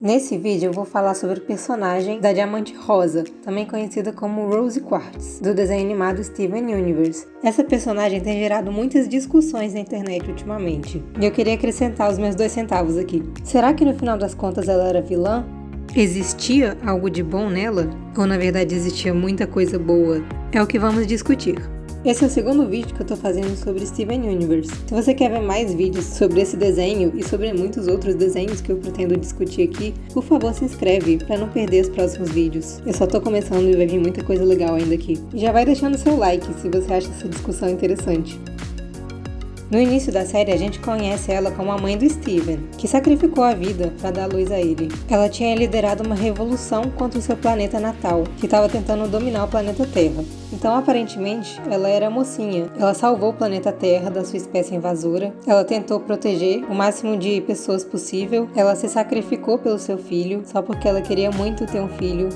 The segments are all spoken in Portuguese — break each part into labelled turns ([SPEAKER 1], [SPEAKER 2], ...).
[SPEAKER 1] Nesse vídeo eu vou falar sobre o personagem da Diamante Rosa, também conhecida como Rose Quartz, do desenho animado Steven Universe. Essa personagem tem gerado muitas discussões na internet ultimamente, e eu queria acrescentar os meus 2 centavos aqui. Será que no final das contas ela era vilã? Existia algo de bom nela? Ou na verdade existia muita coisa boa? É o que vamos discutir. Esse é o segundo vídeo que eu tô fazendo sobre Steven Universe. Se você quer ver mais vídeos sobre esse desenho e sobre muitos outros desenhos que eu pretendo discutir aqui, por favor se inscreve para não perder os próximos vídeos. Eu só tô começando e vai vir muita coisa legal ainda aqui. E já vai deixando seu like se você acha essa discussão interessante. No início da série, a gente conhece ela como a mãe do Steven, que sacrificou a vida para dar luz a ele. Ela tinha liderado uma revolução contra o seu planeta natal, que estava tentando dominar o planeta Terra. Então, aparentemente, ela era mocinha. Ela salvou o planeta Terra da sua espécie invasora. Ela tentou proteger o máximo de pessoas possível. Ela se sacrificou pelo seu filho, só porque ela queria muito ter um filho.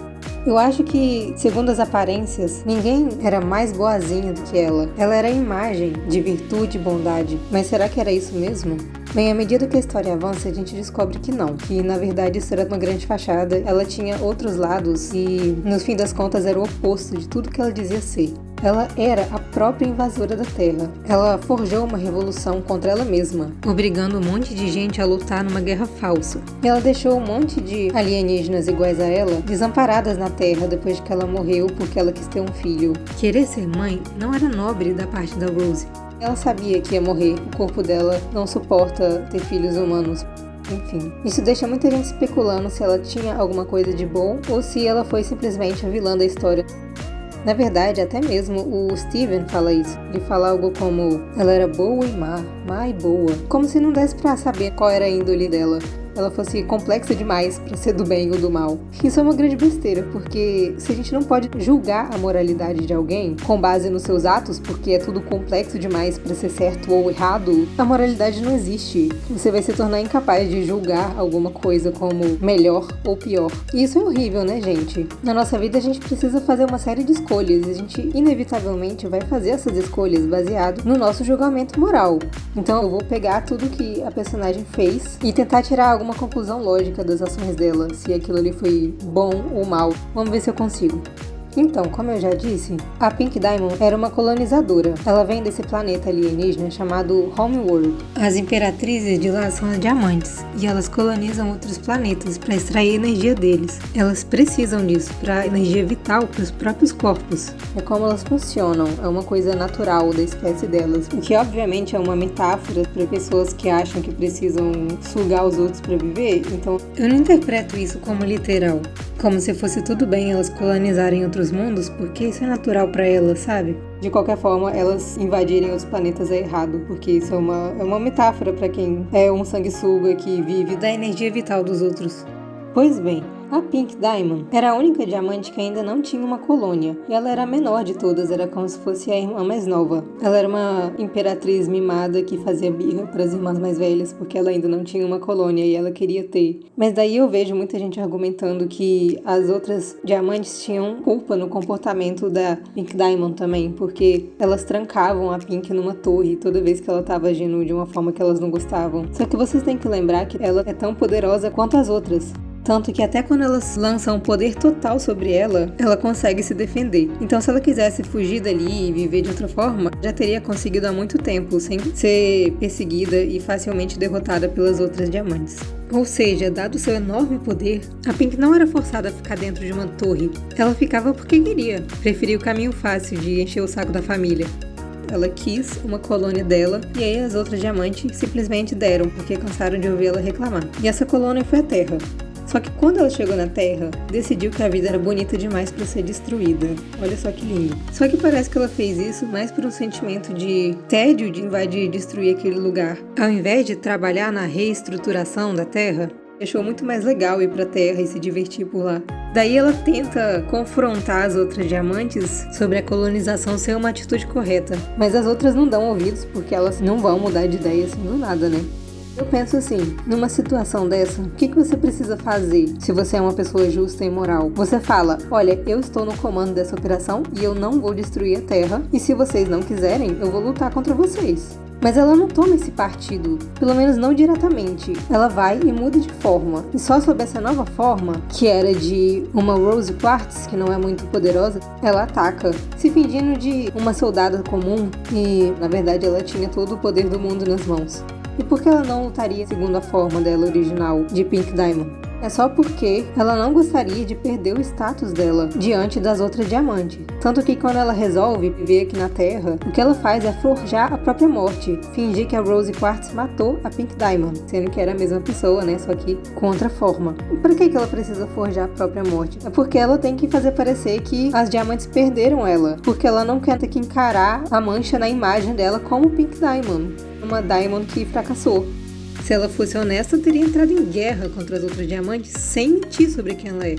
[SPEAKER 1] Eu acho que, segundo as aparências, ninguém era mais boazinha do que ela. Ela era a imagem de virtude e bondade. Mas será que era isso mesmo? Bem, à medida que a história avança, a gente descobre que não. Que, na verdade, isso era uma grande fachada. Ela tinha outros lados e, no fim das contas, era o oposto de tudo que ela dizia ser. Ela era a própria invasora da Terra. Ela forjou uma revolução contra ela mesma, obrigando um monte de gente a lutar numa guerra falsa. E ela deixou um monte de alienígenas iguais a ela desamparadas na Terra depois que ela morreu porque ela quis ter um filho. Querer ser mãe não era nobre da parte da Rose. Ela sabia que ia morrer, o corpo dela não suporta ter filhos humanos. Enfim, isso deixa muita gente especulando se ela tinha alguma coisa de bom ou se ela foi simplesmente a vilã da história. Na verdade, até mesmo o Steven fala isso. Ele fala algo como: ela era boa e má, má e boa. Como se não desse pra saber qual era a índole dela. Ela fosse complexa demais pra ser do bem ou do mal. Isso é uma grande besteira, porque se a gente não pode julgar a moralidade de alguém com base nos seus atos, porque é tudo complexo demais pra ser certo ou errado, a moralidade não existe. Você vai se tornar incapaz de julgar alguma coisa como melhor ou pior. E isso é horrível, né, gente? Na nossa vida a gente precisa fazer uma série de escolhas e a gente inevitavelmente vai fazer essas escolhas baseado no nosso julgamento moral. Então eu vou pegar tudo que a personagem fez e tentar tirar alguma conclusão lógica das ações dela, se aquilo ali foi bom ou mal. Vamos ver se eu consigo. Então, como eu já disse, a Pink Diamond era uma colonizadora. Ela vem desse planeta alienígena chamado Homeworld. As imperatrizes de lá são as diamantes, e elas colonizam outros planetas para extrair energia deles. Elas precisam disso para energia vital para os próprios corpos. É como elas funcionam, é uma coisa natural da espécie delas, o que obviamente é uma metáfora para pessoas que acham que precisam sugar os outros para viver. Então, eu não interpreto isso como literal, como se fosse tudo bem elas colonizarem outros mundos, porque isso é natural pra elas, sabe? De qualquer forma, elas invadirem outros planetas é errado, porque isso é uma metáfora pra quem é um sanguessuga que vive da energia vital dos outros. Pois bem, a Pink Diamond era a única diamante que ainda não tinha uma colônia, e ela era a menor de todas, era como se fosse a irmã mais nova. Ela era uma imperatriz mimada que fazia birra para as irmãs mais velhas, porque ela ainda não tinha uma colônia e ela queria ter. Mas daí eu vejo muita gente argumentando que as outras diamantes tinham culpa no comportamento da Pink Diamond também, porque elas trancavam a Pink numa torre toda vez que ela estava agindo de uma forma que elas não gostavam. Só que vocês têm que lembrar que ela é tão poderosa quanto as outras. Tanto que até quando elas lançam poder total sobre ela, ela consegue se defender. Então se ela quisesse fugir dali e viver de outra forma, já teria conseguido há muito tempo, sem ser perseguida e facilmente derrotada pelas outras diamantes. Ou seja, dado seu enorme poder, a Pink não era forçada a ficar dentro de uma torre. Ela ficava porque queria, preferia o caminho fácil de encher o saco da família. Ela quis uma colônia dela, e aí as outras diamantes simplesmente deram, porque cansaram de ouvir ela reclamar. E essa colônia foi a Terra. Só que quando ela chegou na Terra, decidiu que a vida era bonita demais para ser destruída. Olha só que lindo. Só que parece que ela fez isso mais por um sentimento de tédio de invadir e destruir aquele lugar. Ao invés de trabalhar na reestruturação da Terra, achou muito mais legal ir pra Terra e se divertir por lá. Daí ela tenta confrontar as outras diamantes sobre a colonização ser uma atitude correta. Mas as outras não dão ouvidos porque elas não vão mudar de ideia assim do nada, né? Eu penso assim, numa situação dessa, o que você precisa fazer se você é uma pessoa justa e moral? Você fala, olha, eu estou no comando dessa operação e eu não vou destruir a Terra, e se vocês não quiserem, eu vou lutar contra vocês. Mas ela não toma esse partido, pelo menos não diretamente. Ela vai e muda de forma. E só sob essa nova forma, que era de uma Rose Quartz, que não é muito poderosa, ela ataca, se fingindo de uma soldada comum e, na verdade, ela tinha todo o poder do mundo nas mãos. E por que ela não lutaria segundo a forma dela original, de Pink Diamond? É só porque ela não gostaria de perder o status dela diante das outras diamantes. Tanto que quando ela resolve viver aqui na Terra, o que ela faz é forjar a própria morte, fingir que a Rose Quartz matou a Pink Diamond, sendo que era a mesma pessoa, né, só que com outra forma. E por que ela precisa forjar a própria morte? É porque ela tem que fazer parecer que as diamantes perderam ela, porque ela não quer ter que encarar a mancha na imagem dela como Pink Diamond, uma Diamond que fracassou. Se ela fosse honesta, teria entrado em guerra contra as outras diamantes sem mentir sobre quem ela é.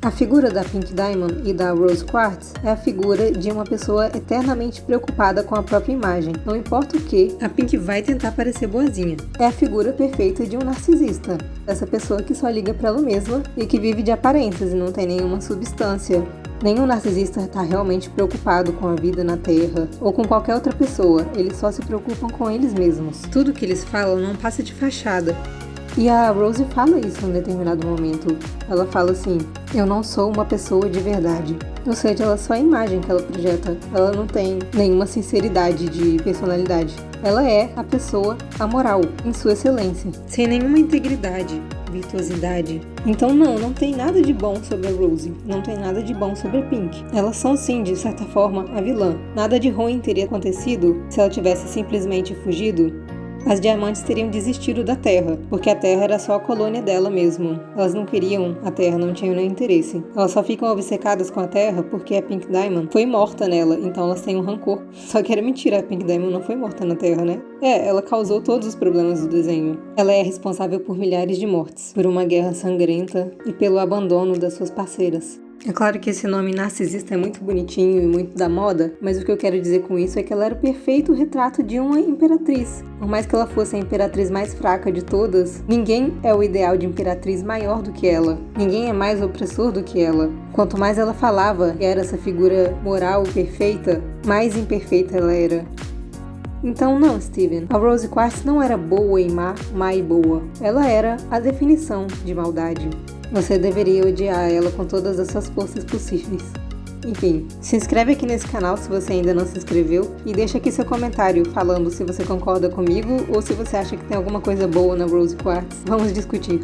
[SPEAKER 1] A figura da Pink Diamond e da Rose Quartz é a figura de uma pessoa eternamente preocupada com a própria imagem. Não importa o que, a Pink vai tentar parecer boazinha. É a figura perfeita de um narcisista. Essa pessoa que só liga pra ela mesma e que vive de aparências e não tem nenhuma substância. Nenhum narcisista está realmente preocupado com a vida na Terra ou com qualquer outra pessoa, eles só se preocupam com eles mesmos. Tudo que eles falam não passa de fachada. E a Rose fala isso em um determinado momento. Ela fala assim: eu não sou uma pessoa de verdade. Ou seja, ela só é a imagem que ela projeta. Ela não tem nenhuma sinceridade de personalidade. Ela é a pessoa amoral, em sua excelência, sem nenhuma integridade, virtuosidade. Então não tem nada de bom sobre a Rose, não tem nada de bom sobre a Pink. Elas são sim, de certa forma, a vilã. Nada de ruim teria acontecido se ela tivesse simplesmente fugido. As diamantes teriam desistido da Terra, porque a Terra era só a colônia dela mesmo. Elas não queriam a Terra, não tinham nenhum interesse. Elas só ficam obcecadas com a Terra porque a Pink Diamond foi morta nela, então elas têm um rancor. Só que era mentira, a Pink Diamond não foi morta na Terra, né? Ela causou todos os problemas do desenho. Ela é responsável por milhares de mortes, por uma guerra sangrenta e pelo abandono das suas parceiras. É claro que esse nome narcisista é muito bonitinho e muito da moda, mas o que eu quero dizer com isso é que ela era o perfeito retrato de uma imperatriz. Por mais que ela fosse a imperatriz mais fraca de todas, ninguém é o ideal de imperatriz maior do que ela. Ninguém é mais opressor do que ela. Quanto mais ela falava que era essa figura moral perfeita, mais imperfeita ela era. Então não, Steven, a Rose Quartz não era boa e má e boa. Ela era a definição de maldade. Você deveria odiar ela com todas as suas forças possíveis. Enfim, se inscreve aqui nesse canal se você ainda não se inscreveu e deixa aqui seu comentário falando se você concorda comigo ou se você acha que tem alguma coisa boa na Rose Quartz. Vamos discutir.